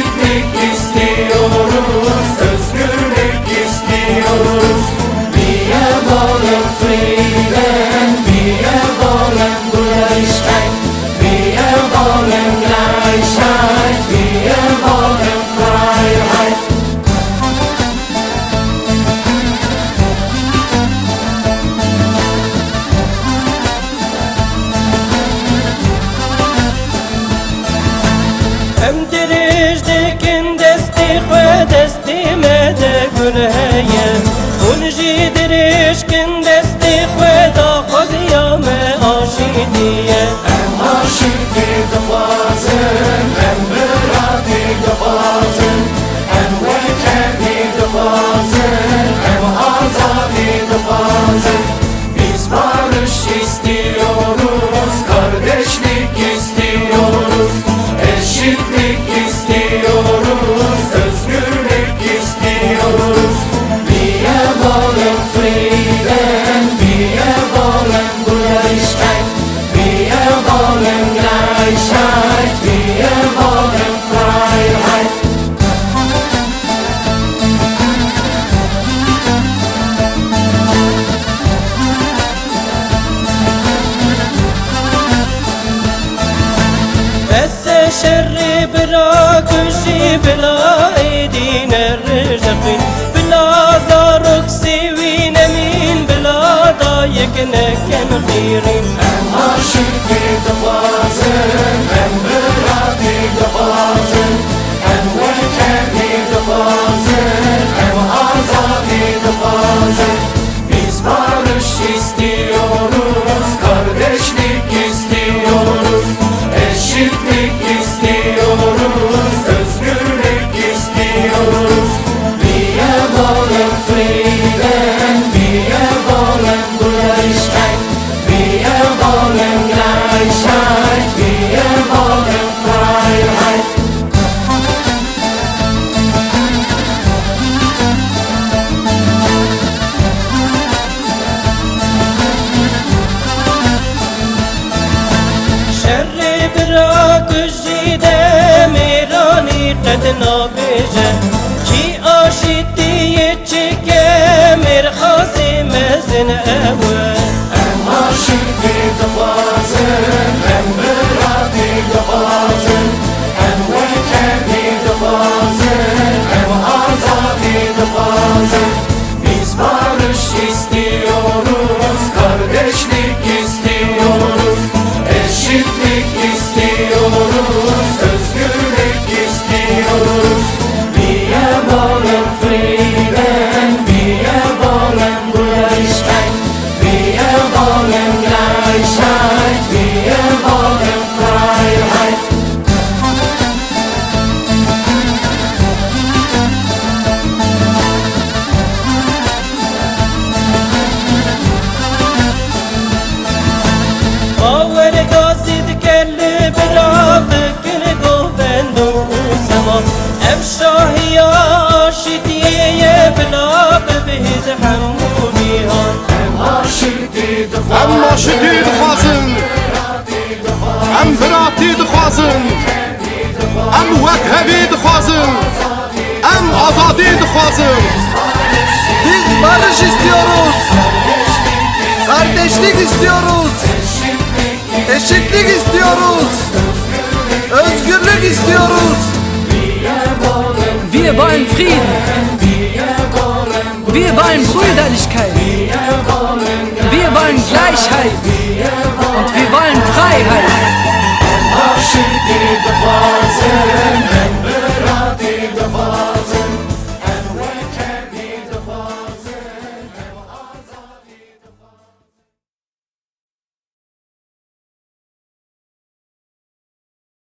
Eşitlik istiyoruz, özgürlük istiyoruz. Wir wollen Frieden, wir wollen Brüderlichkeit, wir wollen Gleichheit, wir wollen Freiheit. Em dirişdikin desti xwe desti me de gul heye Un jî dirişkin desti xwe da xweziya me aşîdiye Em aşıkî dixwazin, em biratî dixwazin, em wekevî dixwazin, em azadî dixwazin. Biz barış istiyoruz, kardeşlik istiyoruz, eşitlik istiyoruz, özgürlük istiyoruz. Wir wollen Frieden, wir wollen Brüderlichkeit, wir wollen Gleichheit, wir wollen Freiheit. بس شري براك وشي بلا ايدين الرجقين بلا زارك سوين مين بلا ضايق نكن خيرين Em aşıkî dixwazin, em biratî dixwazin, em wekevî dixwazin, em azadî dixwazin. Biz barış istiyoruz, kardeşlik istiyoruz, eşitlik istiyoruz, özgürlük istiyoruz. Wir wollen Frieden, wir wollen Brüderlichkeit, wir wollen Gleichheit, wir wollen Freiheit. شري براك وجيدة ميراني قد نابجة كي آشتي يتشكى مرخصي مزن أول Em aşıkî dixwazin, em biratî dixwazin, em wekevî dixwazin, em azadî dixwazin. Biz barış istiyoruz, kardeşlik istiyoruz, eşitlik istiyoruz, özgürlük istiyoruz. Wir wollen Frieden, wir wollen Brüderlichkeit, wir wollen Gleichheit, wir wollen Freiheit. باور قاصد كل براك كل قوبند وسما ام شاهيا عاشتيه بلاك بهز حموديهان Em aşıkî ام عاشقی دخوازن ام براتی دخوازن ام وکهوی دخوازن ام azadi دخوازن. Biz barış istiyoruz, kardeşlik istiyoruz, eşitlik istiyoruz, özgürlük istiyoruz. Wir wollen Frieden. Wir wollen Brüderlichkeit. Wir wollen Gleichheit. Und wir wollen Freiheit. Aşıkî dixwazin,